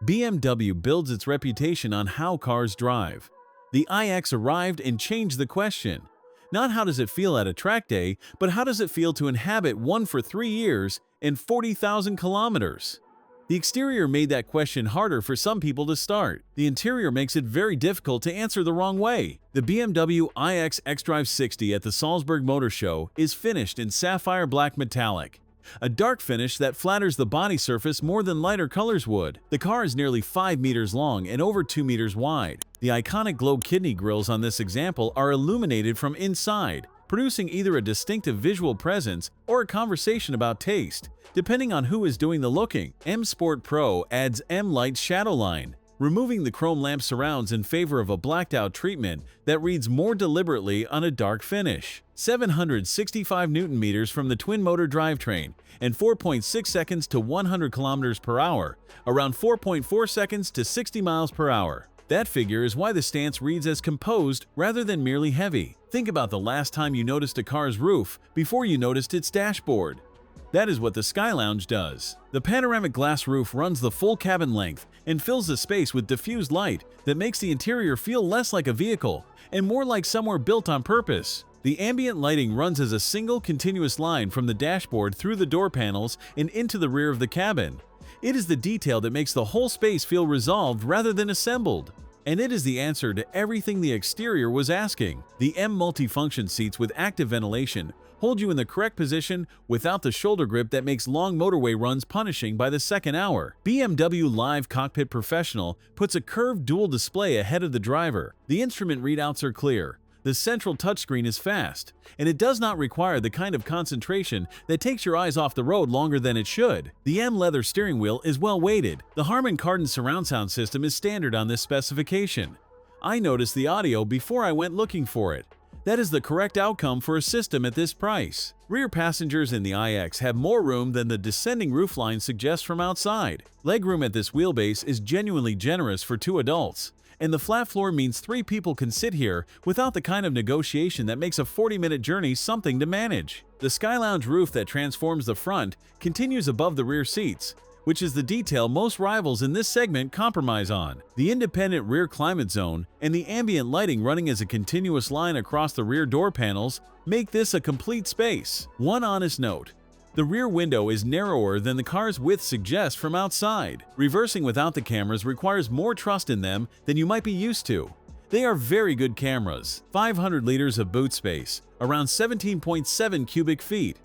BMW builds its reputation on how cars drive. The iX arrived and changed the question. Not how does it feel at a track day, but how does it feel to inhabit one for 3 years and 40,000 kilometers? The exterior made that question harder for some people to start. The interior makes it very difficult to answer the wrong way. The BMW iX xDRIVE60 at the Salzburg Motor Show is finished in sapphire black metallic, a dark finish that flatters the body surface more than lighter colors would. The car is nearly 5 meters long and over 2 meters wide. The iconic glow kidney grills on this example are illuminated from inside, producing either a distinctive visual presence or a conversation about taste, depending on who is doing the looking. M Sport Pro adds M Light shadow line, removing the chrome lamp surrounds in favor of a blacked-out treatment that reads more deliberately on a dark finish. 765 Nm from the twin-motor drivetrain and 4.6 seconds to 100 km per hour, around 4.4 seconds to 60 miles per hour. That figure is why the stance reads as composed rather than merely heavy. Think about the last time you noticed a car's roof before you noticed its dashboard. That is what the Sky Lounge does. The panoramic glass roof runs the full cabin length and fills the space with diffused light that makes the interior feel less like a vehicle and more like somewhere built on purpose. The ambient lighting runs as a single continuous line from the dashboard through the door panels and into the rear of the cabin. It is the detail that makes the whole space feel resolved rather than assembled. And it is the answer to everything the exterior was asking. The M multifunction seats with active ventilation hold you in the correct position without the shoulder grip that makes long motorway runs punishing by the second hour. BMW Live Cockpit Professional puts a curved dual display ahead of the driver. The instrument readouts are clear. The central touchscreen is fast, and it does not require the kind of concentration that takes your eyes off the road longer than it should. The M leather steering wheel is well weighted. The Harman Kardon surround sound system is standard on this specification. I noticed the audio before I went looking for it. That is the correct outcome for a system at this price. Rear passengers in the iX have more room than the descending roofline suggests from outside. Legroom at this wheelbase is genuinely generous for 2 adults. And the flat floor means 3 people can sit here without the kind of negotiation that makes a 40-minute journey something to manage. The Sky Lounge roof that transforms the front continues above the rear seats, which is the detail most rivals in this segment compromise on. The independent rear climate zone and the ambient lighting running as a continuous line across the rear door panels make this a complete space. One honest note: the rear window is narrower than the car's width suggests from outside. Reversing without the cameras requires more trust in them than you might be used to. They are very good cameras. 500 liters of boot space, around 17.7 cubic feet.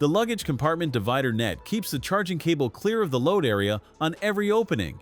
The luggage compartment divider net keeps the charging cable clear of the load area on every opening.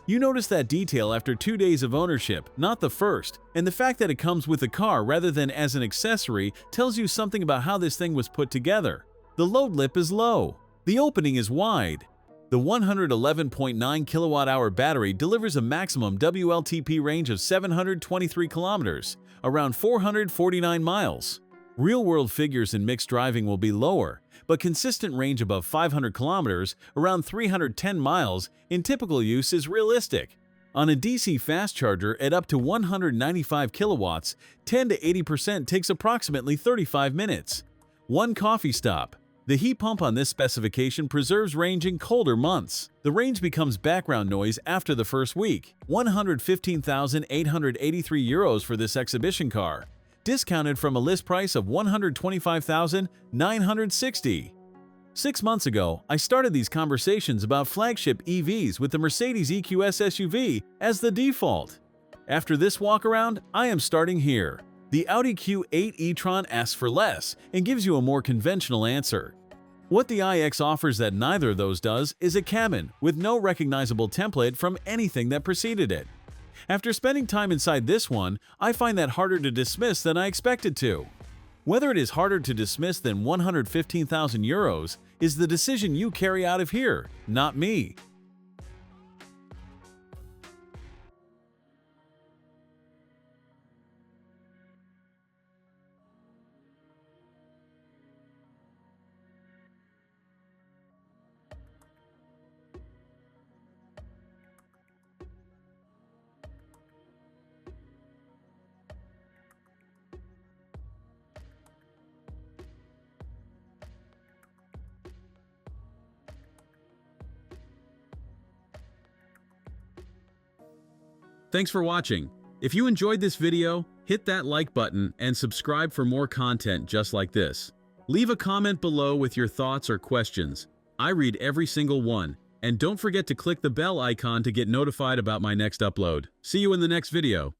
You notice that detail after 2 days of ownership, not the first, and the fact that it comes with the car rather than as an accessory tells you something about how this thing was put together. The load lip is low. The opening is wide. The 111.9 kilowatt-hour battery delivers a maximum WLTP range of 723 kilometers, around 449 miles. Real-world figures in mixed driving will be lower, but consistent range above 500 kilometers, around 310 miles, in typical use is realistic. On a DC fast charger at up to 195 kilowatts, 10 to 80% takes approximately 35 minutes. One coffee stop. The heat pump on this specification preserves range in colder months. The range becomes background noise after the first week. 115,883 euros for this exhibition car, discounted from a list price of 125,960. 6 months ago, I started these conversations about flagship EVs with the Mercedes EQS SUV as the default. After this walkaround, I am starting here. The Audi Q8 e-tron asks for less and gives you a more conventional answer. What the iX offers that neither of those does is a cabin with no recognizable template from anything that preceded it. After spending time inside this one, I find that harder to dismiss than I expected to. Whether it is harder to dismiss than 115,000 euros is the decision you carry out of here, not me. Thanks for watching. If you enjoyed this video, hit that like button and subscribe for more content just like this. Leave a comment below with your thoughts or questions. I read every single one. And don't forget to click the bell icon to get notified about my next upload. See you in the next video.